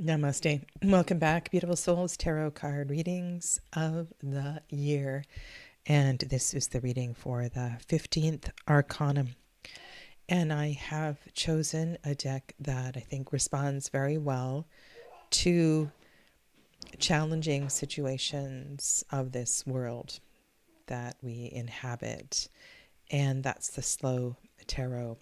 Namaste. Welcome back, beautiful souls. Tarot card readings of the year. And this is the reading for the 15th Arcanum. And I have chosen a deck that I think responds very well to challenging situations of this world that we inhabit. And that's the Slow Tarot.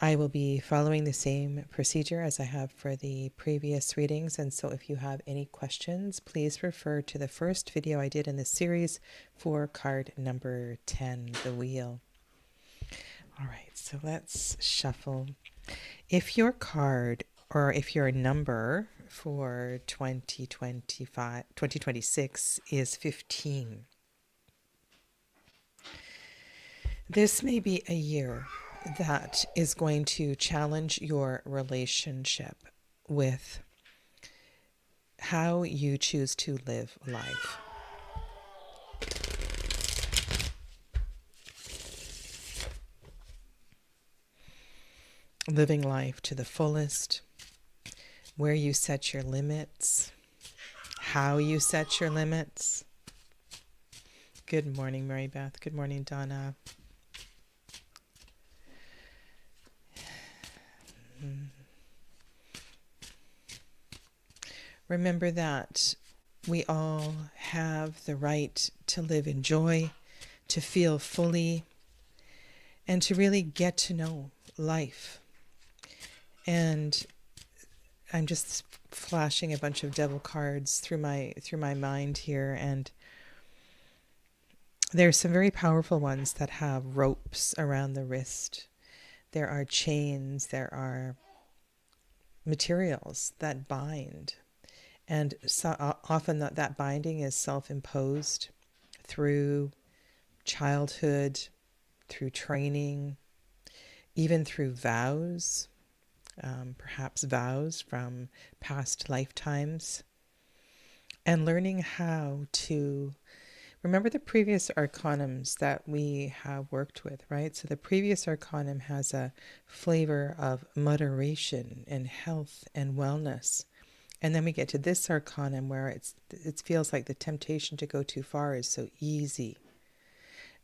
I will be following the same procedure as I have for the previous readings, and so if you have any questions, please refer to the first video I did in this series for card number 10, the wheel. All right, so let's shuffle. If your card or if your number for 2026 is 15, this may be a year that is going to challenge your relationship with how you choose to live life. Living life to the fullest, where you set your limits, how you set your limits. Good morning, Mary Beth. Good morning, Donna. Remember that we all have the right to live in joy, to feel fully, and to really get to know life. And I'm just flashing a bunch of devil cards through my mind here, and there's some very powerful ones that have ropes around the wrist. There are chains, there are materials that bind. And so often that binding is self-imposed through childhood, through training, even through vows, perhaps vows from past lifetimes. And learning how to remember the previous arcanums that we have worked with, right? So the previous arcanum has a flavor of moderation and health and wellness. And then we get to this arcanum where it feels like the temptation to go too far is so easy.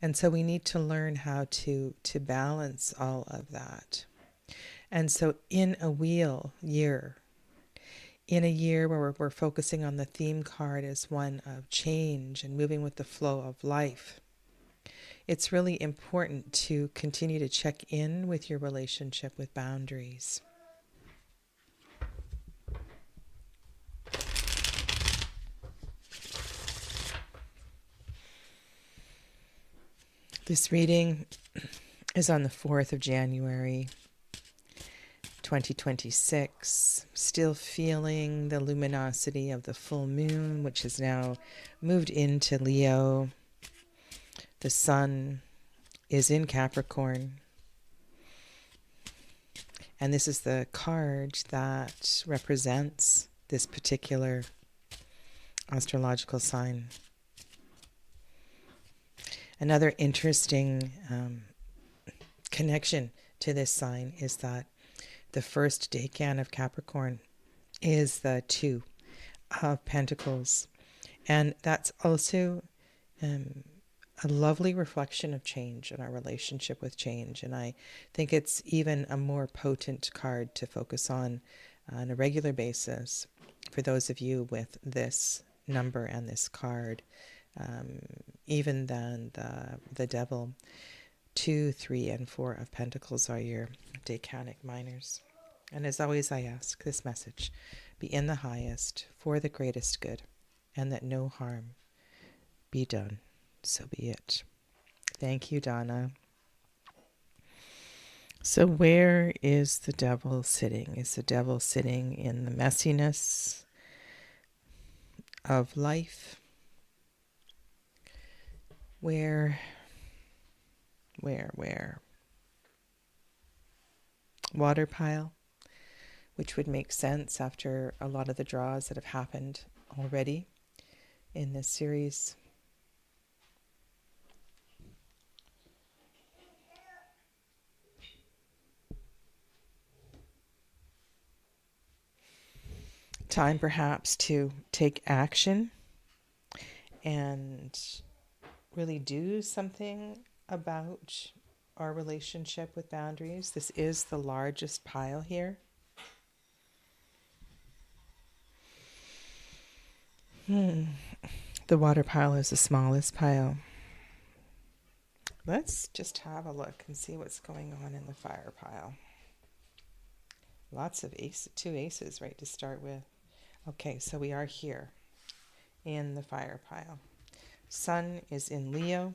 And so we need to learn how to balance all of that. And so in a wheel year, in a year where we're focusing on the theme card as one of change and moving with the flow of life, it's really important to continue to check in with your relationship with boundaries. This reading is on the 4th of January, 2026. Still feeling the luminosity of the full moon, which has now moved into Leo. The sun is in Capricorn. And this is the card that represents this particular astrological sign. Another interesting connection to this sign is that the first decan of Capricorn is the 2 of Pentacles. And that's also a lovely reflection of change and our relationship with change. And I think it's even a more potent card to focus on a regular basis for those of you with this number and this card. Even than the devil. 2, 3, and 4 of Pentacles are your decanic minors. And as always, I ask this message be in the highest for the greatest good, and that no harm be done. So be it. Thank you, Donna. So where is the devil sitting? Is the devil sitting in the messiness of life? Where? Water pile, which would make sense after a lot of the draws that have happened already in this series. time perhaps to take action and really do something about our relationship with boundaries. This is the largest pile here. The water pile is the smallest pile. Let's just have a look and see what's going on in the fire pile. Lots of two aces right to start with. Okay, so we are here in the fire pile. Sun is in Leo.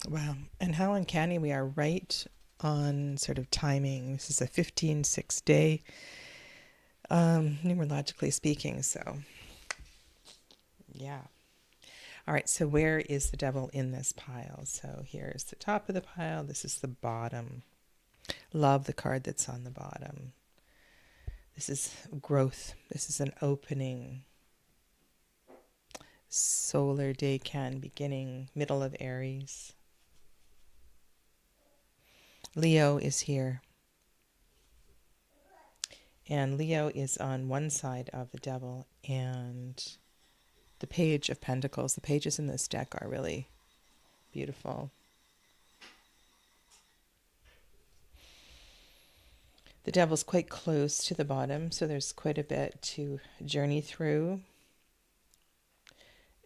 Wow, and how uncanny we are, right on sort of timing. This is a 15-6 day, numerologically speaking, so yeah. All right, so where is the devil in this pile? So here's the top of the pile. This is the bottom. Love the card that's on the bottom. This is growth. This is an opening. Solar decan beginning, middle of Aries. Leo is here. And Leo is on one side of the devil, and the Page of Pentacles. The pages in this deck are really beautiful. The devil's quite close to the bottom, so there's quite a bit to journey through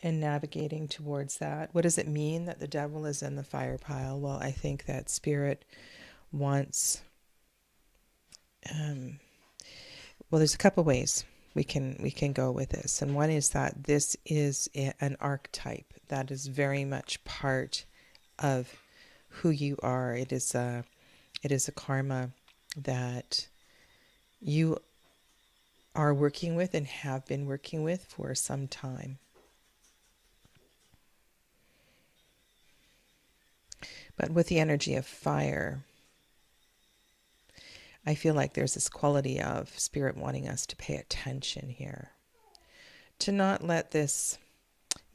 and navigating towards that. What does it mean that the devil is in the fire pile? Well, I think that Spirit wants... well, there's a couple ways we can go with this, and one is that this is an archetype that is very much part of who you are. It is a karma that you are working with and have been working with for some time. But with the energy of fire, I feel like there's this quality of Spirit wanting us to pay attention here. To not let this,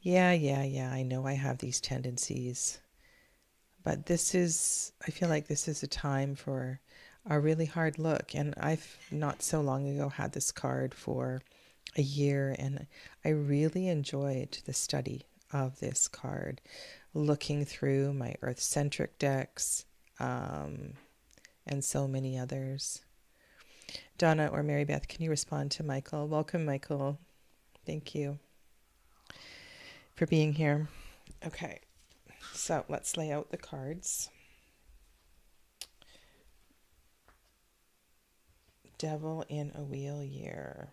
I know I have these tendencies. But I feel like this is a time for a really hard look. And I've not so long ago had this card for a year, and I really enjoyed the study of this card, looking through my Earth-centric decks, and so many others. Donna or Mary Beth, can you respond to Michael? Welcome, Michael. Thank you for being here. Okay, so let's lay out the cards. Devil in a wheel year.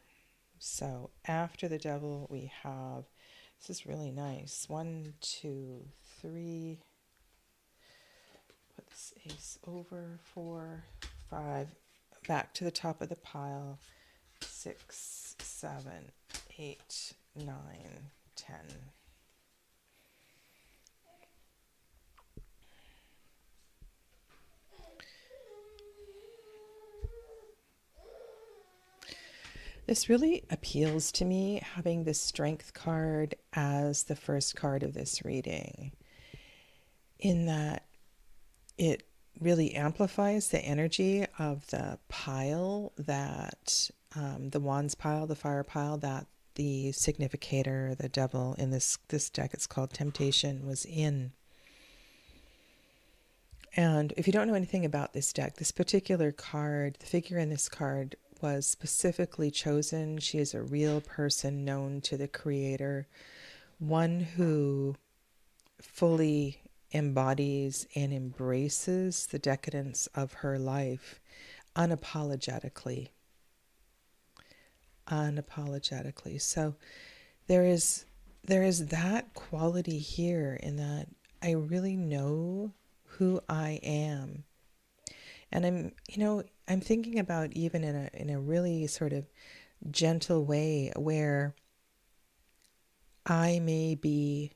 So after the devil, we have, this is really nice, 1, 2, 3, put this ace over, 4, 5, back to the top of the pile, 6, 7, 8, 9, 10. This really appeals to me, having the Strength card as the first card of this reading, in that it really amplifies the energy of the pile that, the wands pile, the fire pile, that the significator, the devil in this deck, it's called Temptation, was in. And if you don't know anything about this deck, this particular card, the figure in this card was specifically chosen. She is a real person known to the creator, one who fully embodies and embraces the decadence of her life unapologetically. So there is that quality here, in that I really know who I am. And I'm thinking about, even in a really sort of gentle way, where I may be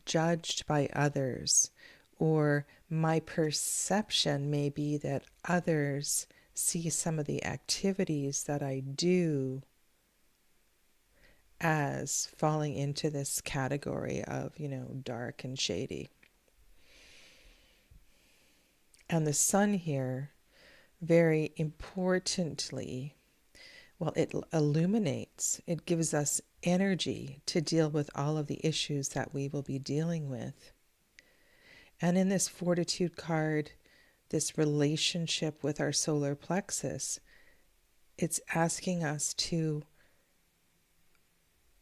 judged by others, or my perception may be that others see some of the activities that I do as falling into this category of, dark and shady. And the sun here, very importantly, well, it illuminates, it gives us energy to deal with all of the issues that we will be dealing with. And in this fortitude card, this relationship with our solar plexus, it's asking us to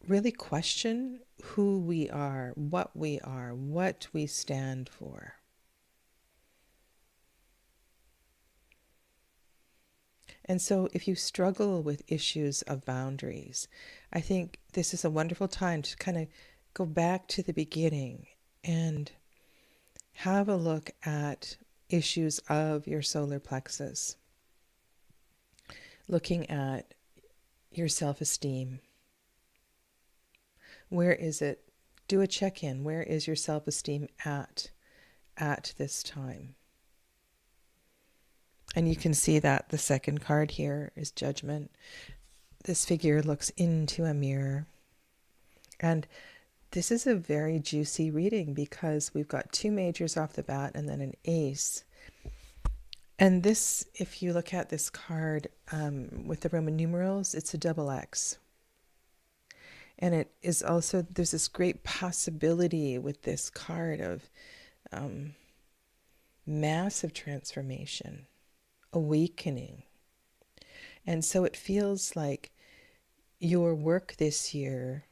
really question who we are, what we stand for. And so if you struggle with issues of boundaries, I think this is a wonderful time to kind of go back to the beginning and have a look at issues of your solar plexus, looking at your self-esteem. Where is it? Do a check-in. Where is your self-esteem at this time? And you can see that the second card here is Judgment. This figure looks into a mirror. And this is a very juicy reading because we've got two majors off the bat and then an ace. And this, if you look at this card with the Roman numerals, it's a double X. And it is also, there's this great possibility with this card of massive transformation, awakening. And so it feels like your work this year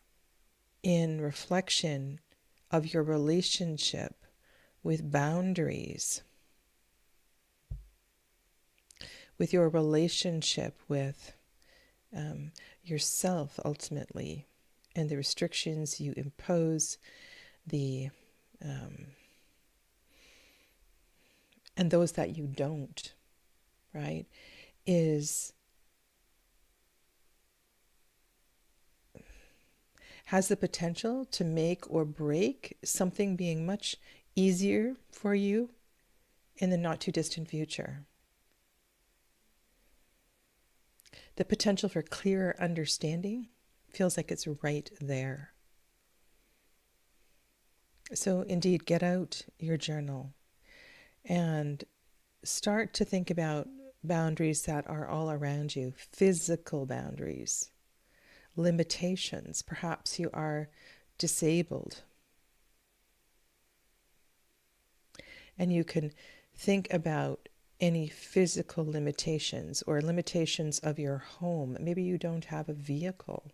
in reflection of your relationship with boundaries, with your relationship with yourself ultimately, and the restrictions you impose, and those that you don't, right, has the potential to make or break something being much easier for you in the not too distant future. The potential for clearer understanding feels like it's right there. So indeed, get out your journal and start to think about boundaries that are all around you, physical boundaries, limitations. Perhaps you are disabled. And you can think about any physical limitations or limitations of your home. Maybe you don't have a vehicle.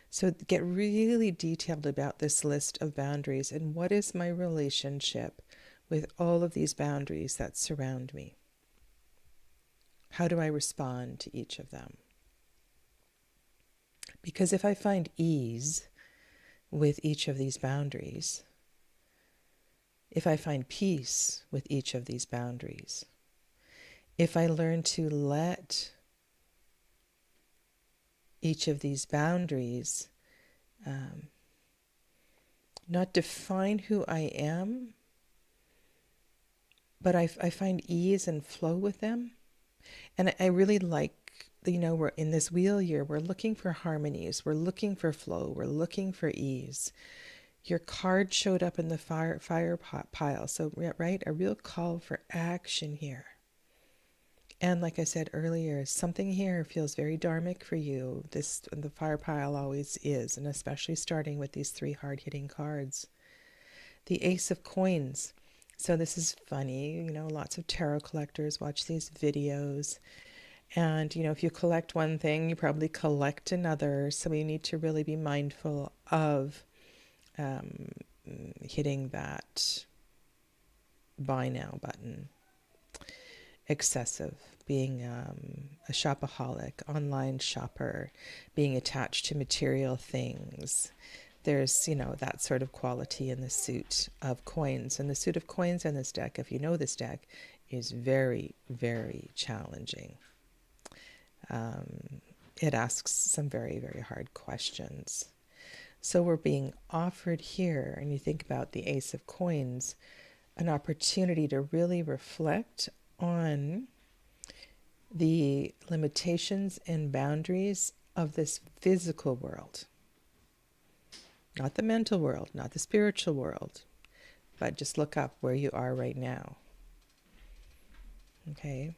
So get really detailed about this list of boundaries and what is my relationship with all of these boundaries that surround me. How do I respond to each of them? Because if I find ease with each of these boundaries, if I find peace with each of these boundaries, if I learn to let each of these boundaries not define who I am, but I find ease and flow with them. And I really like, we're in this wheel year, we're looking for harmonies, we're looking for flow, we're looking for ease. Your card showed up in the fire pile, so right, a real call for action here. And like I said earlier, something here feels very dharmic for you. The fire pile always is, and especially starting with these three hard-hitting cards. The Ace of Coins. So this is funny, lots of tarot collectors watch these videos. And, if you collect one thing, you probably collect another. So we need to really be mindful of hitting that buy now button. Excessive, being a shopaholic, online shopper, being attached to material things. There's, that sort of quality in the suit of coins. And the suit of coins in this deck, if you know this deck, is very, very challenging. It asks some very, very hard questions. So we're being offered here, and you think about the Ace of Coins, an opportunity to really reflect on the limitations and boundaries of this physical world. Not the mental world, not the spiritual world, but just look up where you are right now. Okay.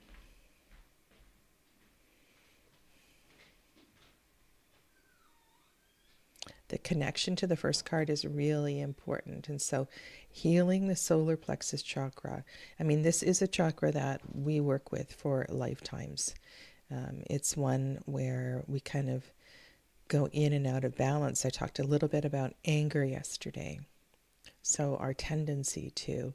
The connection to the first card is really important. And so, healing the solar plexus chakra. I mean, this is a chakra that we work with for lifetimes. It's one where we kind of go in and out of balance. I talked a little bit about anger yesterday. So, our tendency to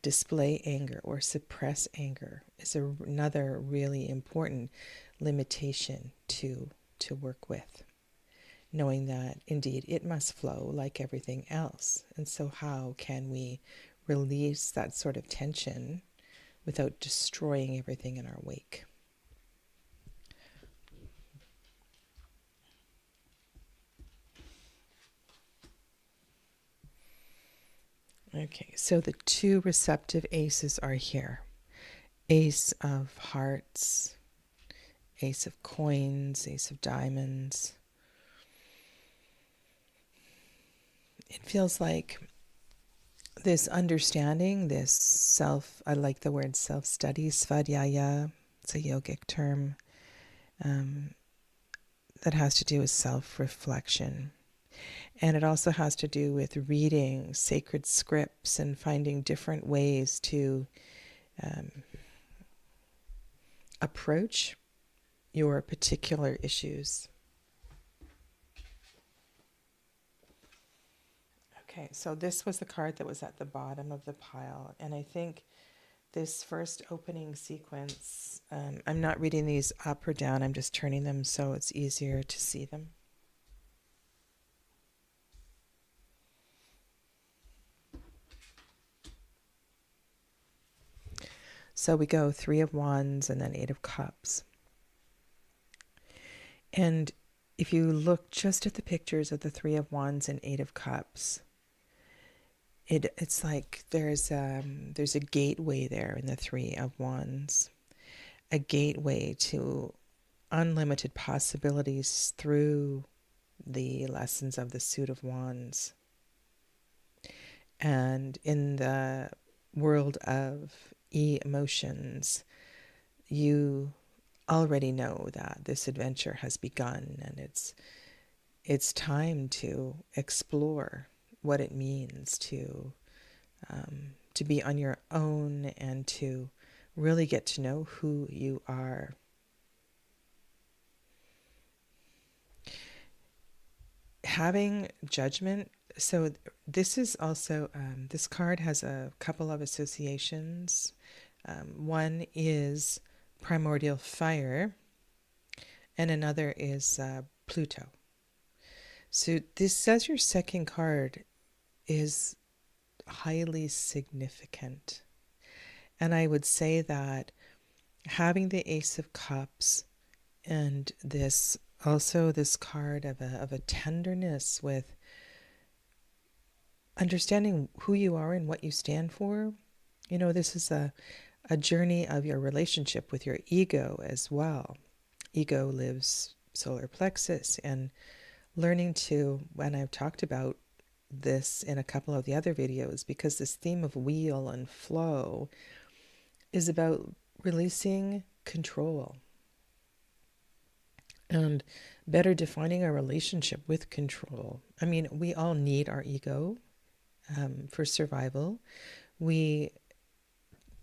display anger or suppress anger is another really important limitation to work with, knowing that indeed it must flow like everything else. And so, how can we release that sort of tension without destroying everything in our wake? Okay, so the two receptive aces are here: Ace of Hearts, Ace of Coins, Ace of Diamonds. It feels like this understanding, this I like the word self-study, svadhyaya, it's a yogic term um, that has to do with self-reflection. And it also has to do with reading sacred scripts and finding different ways to um, approach your particular issues. Okay, so this was the card that was at the bottom of the pile. And I think this first opening sequence, I'm not reading these up or down, I'm just turning them so it's easier to see them. So we go Three of Wands and then Eight of Cups. And if you look just at the pictures of the Three of Wands and Eight of Cups, it's like there's a gateway there in the Three of Wands, a gateway to unlimited possibilities through the lessons of the Suit of Wands. And in the world of emotions, you already know that this adventure has begun, and it's time to explore what it means to be on your own and to really get to know who you are. Having judgment. So this is also, this card has a couple of associations. One is primordial fire, and another is Pluto. So this says your second card is highly significant. And I would say that having the Ace of Cups and this also this card of a tenderness with understanding who you are and what you stand for. You know, this is a journey of your relationship with your ego as well. Ego lives solar plexus, and learning to, when I've talked about this in a couple of the other videos, because this theme of wheel and flow is about releasing control and better defining our relationship with control. I mean, we all need our ego for survival. We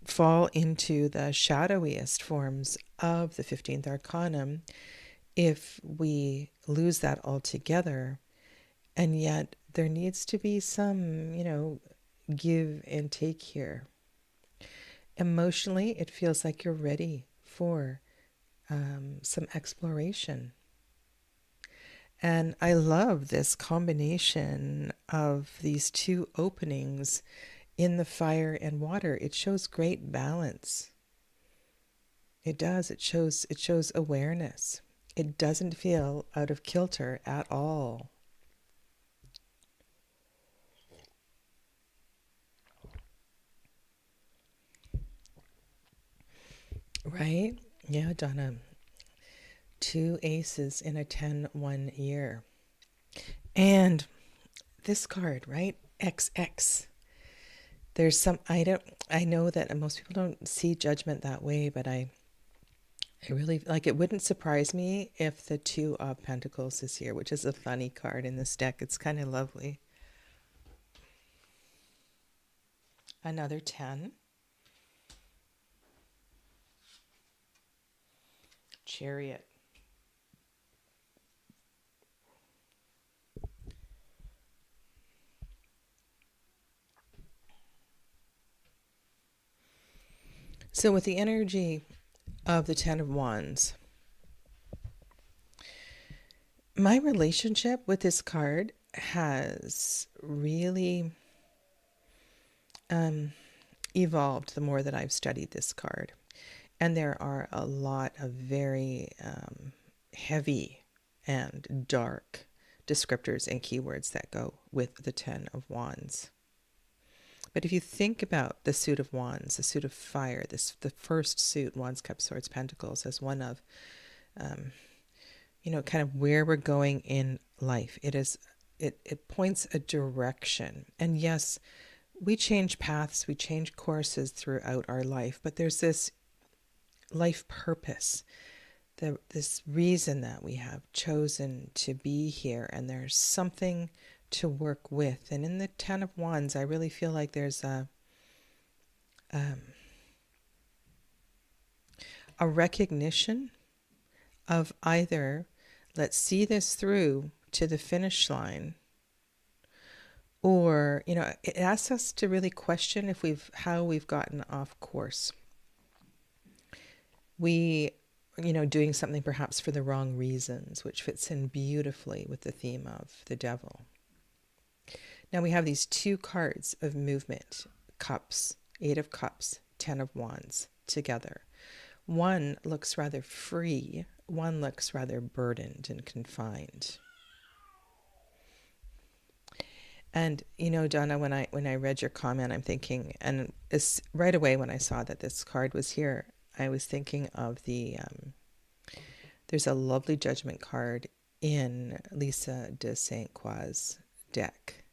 fall into the shadowiest forms of the 15th arcanum if we lose that altogether. And yet there needs to be some, give and take here. Emotionally, it feels like you're ready for some exploration. And I love this combination of these two openings in the fire and water. It shows great balance. It does. It shows awareness. It doesn't feel out of kilter at all. Right? Yeah, Donna. 2 aces in a 10-1 year. And this card, right? XX. There's some, I know that most people don't see judgment that way, but I really like, it wouldn't surprise me if the Two of Pentacles is here, which is a funny card in this deck. It's kind of lovely. Another 10. Chariot. So with the energy of the Ten of Wands, my relationship with this card has really evolved the more that I've studied this card. And there are a lot of very heavy and dark descriptors and keywords that go with the Ten of Wands. But if you think about the suit of wands, the suit of fire, the first suit, Wands, Cups, Swords, Pentacles, as one of, kind of where we're going in life. It points a direction. And yes, we change paths, we change courses throughout our life, but there's this life purpose, this reason that we have chosen to be here, and there's something to work with. And in the Ten of Wands, I really feel like there's a recognition of either let's see this through to the finish line, or it asks us to really question if how we've gotten off course. We doing something perhaps for the wrong reasons, which fits in beautifully with the theme of the devil. Now we have these two cards of movement, cups, Eight of Cups, Ten of Wands together. One looks rather free, one looks rather burdened and confined. And Donna, when I read your comment, I'm thinking, and it's right away when I saw that this card was here, I was thinking of there's a lovely judgment card in Lisa de St. Croix's deck.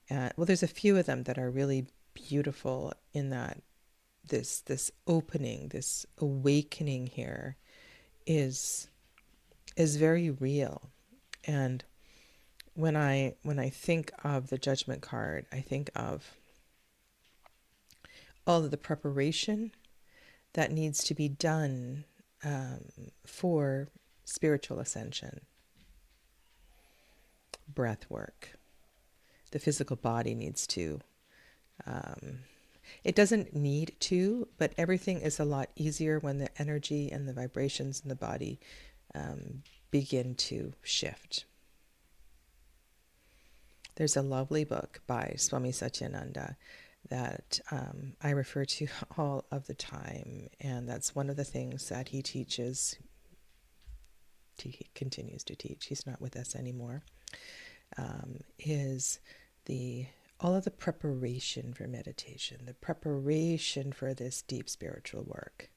Well, there's a few of them that are really beautiful in that this opening, this awakening here is very real. And when I think of the judgment card, I think of all of the preparation that needs to be done for spiritual ascension, breath work. The physical body needs to, it doesn't need to, but everything is a lot easier when the energy and the vibrations in the body begin to shift. There's a lovely book by Swami Satyananda that I refer to all of the time, and that's one of the things that he teaches. He continues to teach. He's not with us anymore. Is all of the preparation for meditation, the preparation for this deep spiritual work.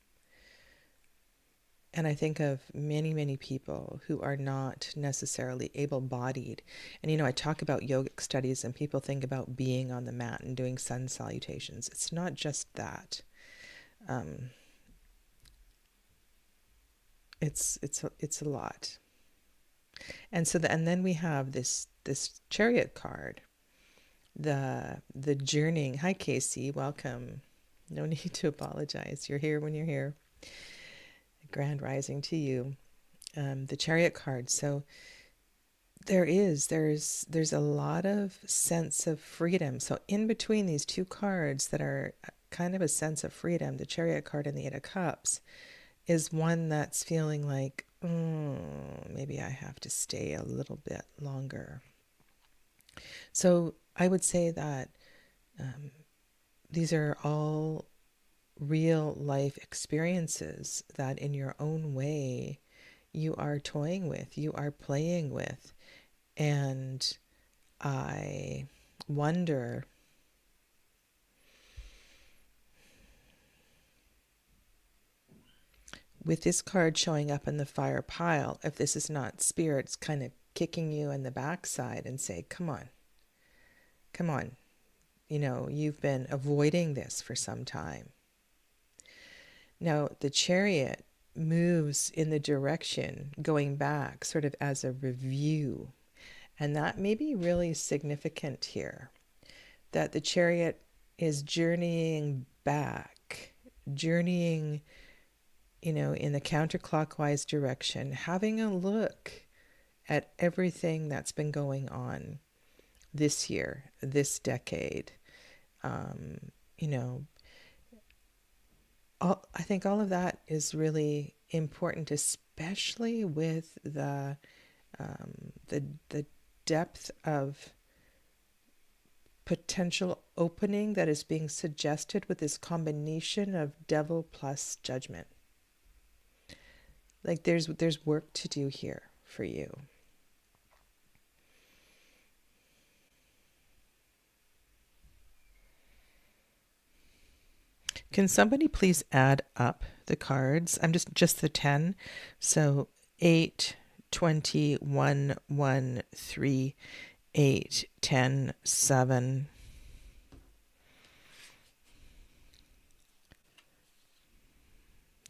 And I think of many, many people who are not necessarily able-bodied. And, I talk about yogic studies and people think about being on the mat and doing sun salutations. It's not just that. It's a lot. And so and then we have this chariot card, the journeying. Hi, Casey. Welcome. No need to apologize. You're here when you're here. Grand rising to you. The chariot card. So there's a lot of sense of freedom. So in between these two cards that are kind of a sense of freedom, the chariot card and the Eight of Cups, is one that's feeling like, maybe I have to stay a little bit longer. So I would say that these are all real life experiences that in your own way you are toying with, you are playing with. And I wonder, with this card showing up in the fire pile, if this is not spirits kind of kicking you in the backside and say, come on, you've been avoiding this for some time. Now, the Chariot moves in the direction going back, sort of as a review. And that may be really significant here, that the Chariot is journeying back, journeying, in the counterclockwise direction, having a look at everything that's been going on this year, this decade. I think all of that is really important, especially with the depth of potential opening that is being suggested with this combination of devil plus judgment. Like there's work to do here for you. Can somebody please add up the cards? I'm just the 10. So 8, 20, 1, 1, 3, 8, 10, 7.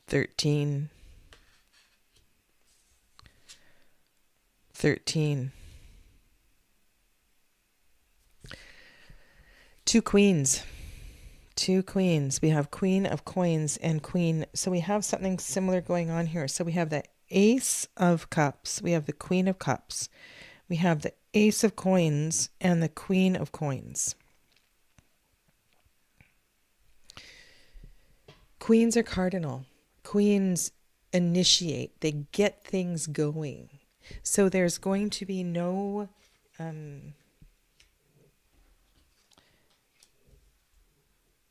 13. 13. 2 queens. 2 queens. We have Queen of Coins and Queen. So we have something similar going on here. So we have the Ace of Cups. We have the Queen of Cups. We have the Ace of Coins and the Queen of Coins. Queens are cardinal. Queens initiate. They get things going. So there's going to be no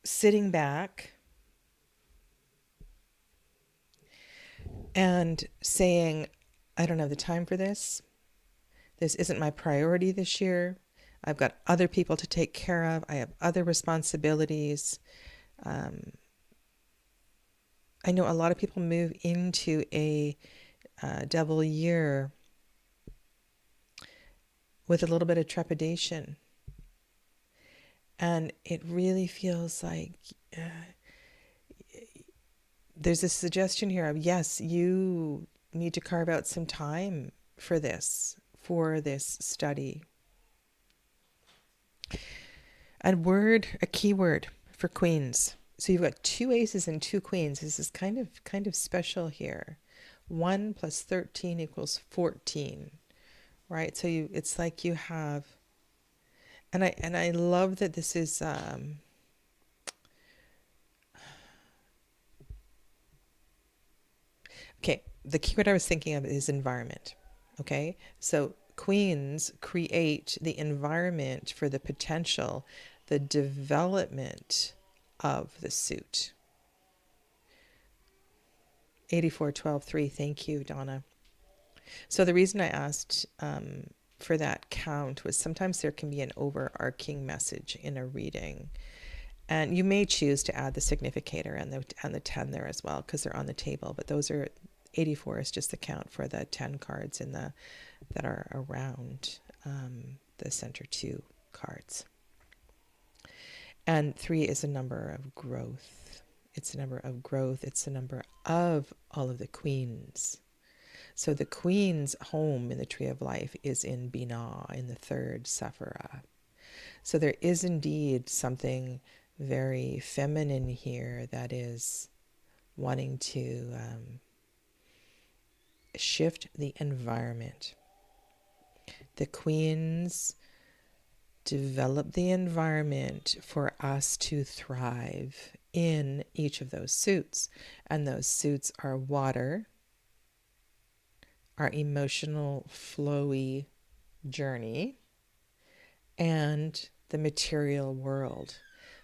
sitting back and saying, I don't have the time for this. This isn't my priority this year. I've got other people to take care of. I have other responsibilities. I know a lot of people move into a devil year with a little bit of trepidation. And it really feels like there's a suggestion here of, yes, you need to carve out some time for this study. A key word for queens. So you've got 2 aces and 2 queens. This is kind of special here. 1 plus 13 equals 14, right? So it's like you have, and I love that this is okay. The keyword I was thinking of is environment. Okay, so queens create the environment for the potential, the development of the suit. 8412-3. Thank you, Donna. So the reason I asked for that count was sometimes there can be an overarching message in a reading, and you may choose to add the significator and the 10 there as well because they're on the table. But those are 84 is just the count for the 10 cards that are around the center 2 cards. And 3 is a number of growth. It's a number of growth. It's a number of all of the queens. So the queen's home in the Tree of Life is in Binah, in the 3rd Sephirah. So there is indeed something very feminine here that is wanting to shift the environment. The queens develop the environment for us to thrive in each of those suits. And those suits are water, our emotional flowy journey, and the material world.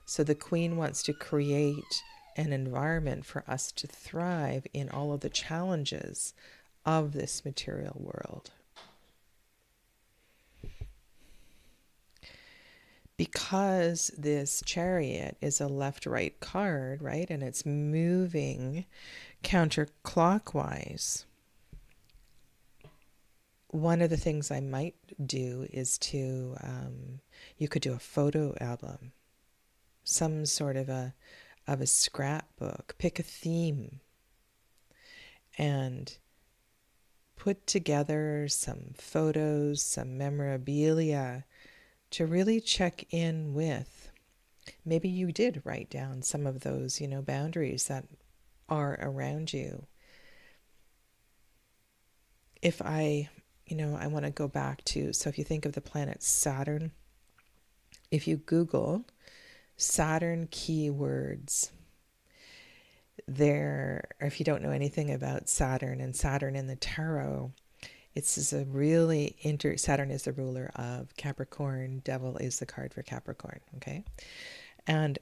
So the queen wants to create an environment for us to thrive in all of the challenges of this material world. Because this Chariot is a left-right card, right, and it's moving counterclockwise, one of the things I might do is to, you could do a photo album some sort of a scrapbook. Pick a theme and put together some photos, some memorabilia to really check in with. Maybe you did write down some of those, boundaries that are around you. If I want to go back to, so if you think of the planet Saturn, if you Google Saturn keywords, or if you don't know anything about Saturn and Saturn in the tarot, it's a really Saturn is the ruler of Capricorn. Devil is the card for Capricorn. Okay, and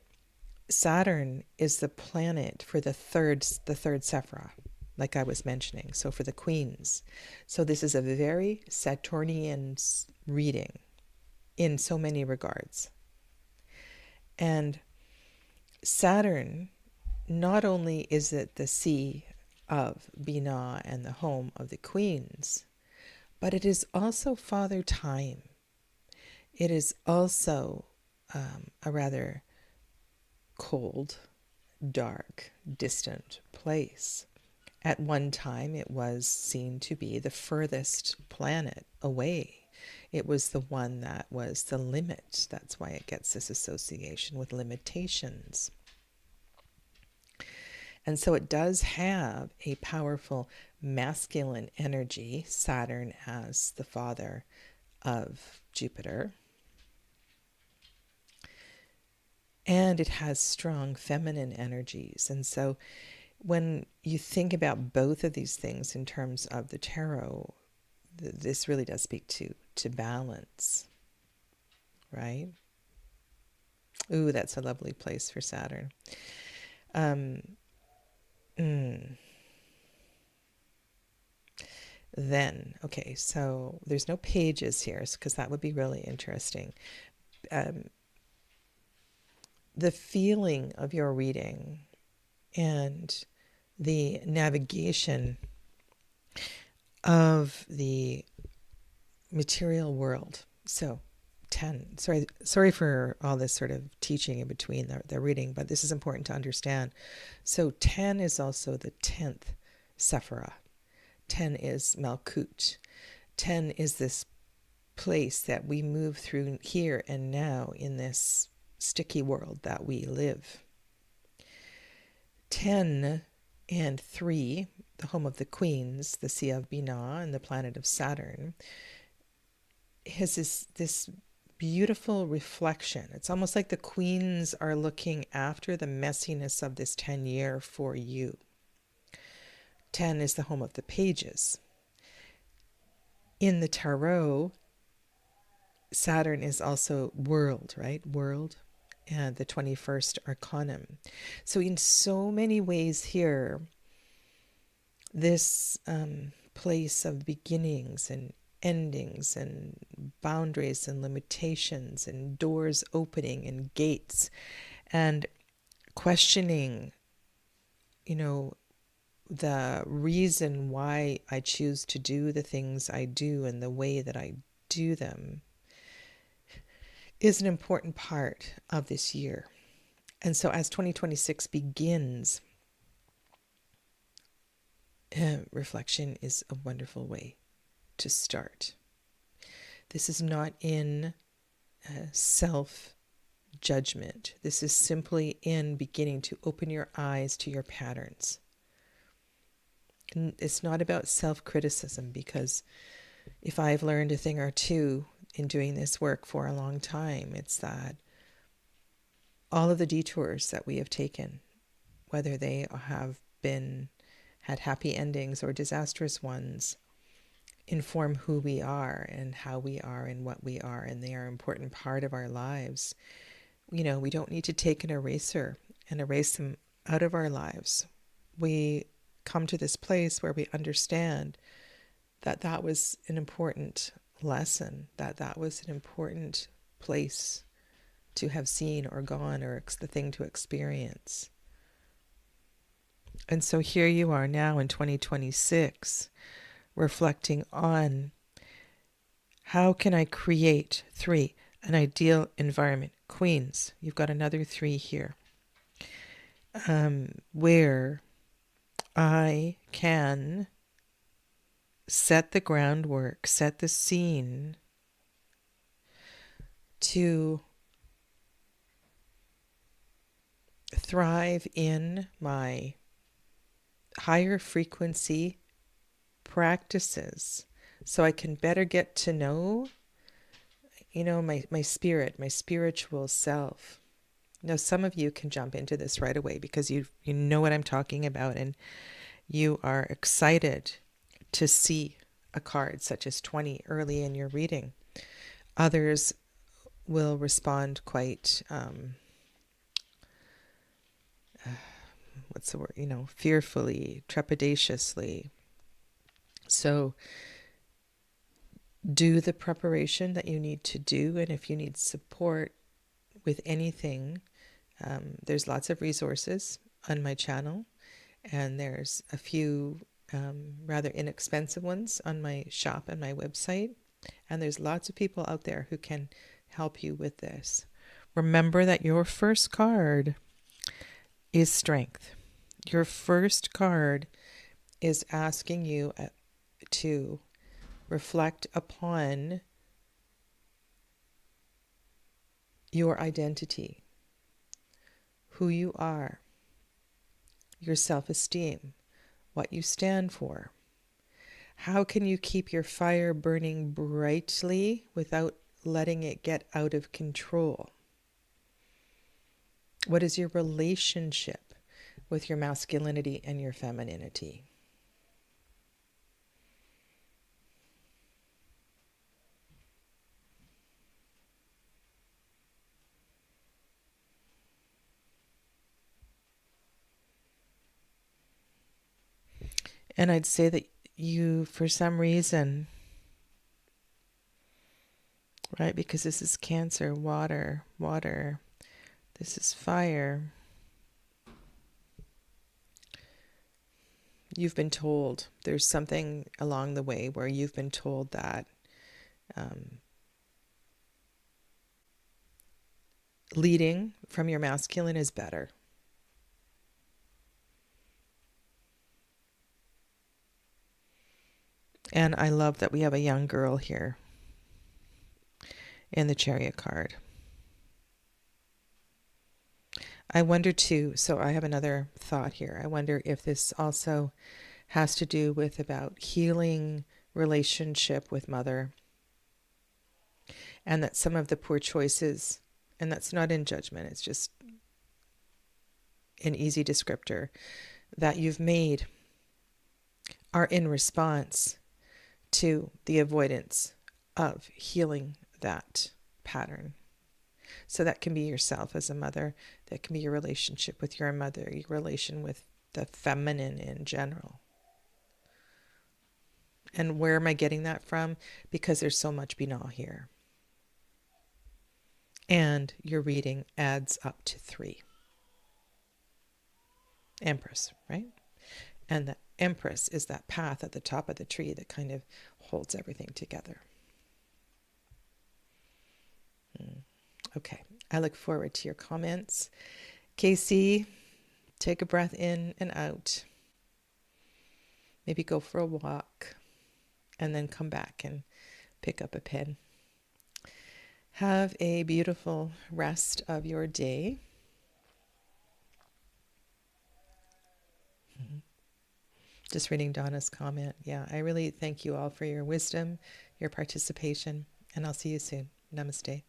Saturn is the planet for the third Sephira, like I was mentioning. So for the queens. So this is a very Saturnian reading in so many regards. And Saturn, not only is it the sea of Binah and the home of the queens, but it is also Father Time. It is also a rather cold, dark, distant place. At one time, it was seen to be the furthest planet away. It was the one that was the limit. That's why it gets this association with limitations. And so it does have a powerful masculine energy, Saturn as the father of Jupiter. And it has strong feminine energies. And so when you think about both of these things in terms of the tarot, this really does speak to balance, right? Ooh, that's a lovely place for Saturn. Then, okay, so there's no pages here because that would be really interesting. The feeling of your reading and the navigation of the material world. So 10, sorry for all this sort of teaching in between the reading, but this is important to understand. So 10 is also the 10th Sephira. 10 is Malkut. 10 is this place that we move through here and now in this sticky world that we live. 10 and 3, the home of the queens, the Sea of Binah and the planet of Saturn, has this beautiful reflection. It's almost like the queens are looking after the messiness of this 10-year for you. 10 is the home of the pages. In the tarot, Saturn is also world, right? World, and the 21st arcanum. So in so many ways here, this place of beginnings and endings and boundaries and limitations and doors opening and gates and questioning, the reason why I choose to do the things I do and the way that I do them is an important part of this year. And so as 2026 begins, reflection is a wonderful way to start. This is not in self-judgment. This is simply in beginning to open your eyes to your patterns. And it's not about self-criticism, because if I've learned a thing or two in doing this work for a long time, it's that all of the detours that we have taken, whether they have had happy endings or disastrous ones, inform who we are and how we are and what we are, and they are an important part of our lives. We don't need to take an eraser and erase them out of our lives. We come to this place where we understand that was an important lesson, that was an important place to have seen or gone, or the thing to experience. And so here you are now in 2026, reflecting on how can I create, 3, an ideal environment Queens. You've got another 3 here. Where I can set the groundwork, set the scene to thrive in my higher frequency practices, so I can better get to know, my spirit, my spiritual self. Now, some of you can jump into this right away because you know what I'm talking about, and you are excited to see a card such as 20 early in your reading. Others will respond quite, what's the word, fearfully, trepidatiously. So do the preparation that you need to do, and if you need support with anything, there's lots of resources on my channel, and there's a few rather inexpensive ones on my shop and my website, and there's lots of people out there who can help you with this. Remember that your first card is strength. Your first card is asking you to reflect upon your identity, who you are, your self-esteem, what you stand for. How can you keep your fire burning brightly without letting it get out of control? What is your relationship with your masculinity and your femininity? And I'd say that you, for some reason, right, because this is Cancer, water, this is fire. You've been told, there's something along the way where you've been told that leading from your masculine is better. And I love that we have a young girl here in the Chariot card. I wonder too, so I have another thought here. I wonder if this also has to do with about healing relationship with mother, and that some of the poor choices, and that's not in judgment, it's just an easy descriptor, that you've made are in response to the avoidance of healing that pattern. So that can be yourself as a mother, that can be your relationship with your mother, your relation with the feminine in general. And where am I getting that from? Because there's so much Binal here. And your reading adds up to 3. Empress, right? And the Empress is that path at the top of the tree that kind of holds everything together. Okay, I look forward to your comments. Casey, take a breath in and out. Maybe go for a walk and then come back and pick up a pen. Have a beautiful rest of your day. Just reading Donna's comment. Yeah, I really thank you all for your wisdom, your participation, and I'll see you soon. Namaste.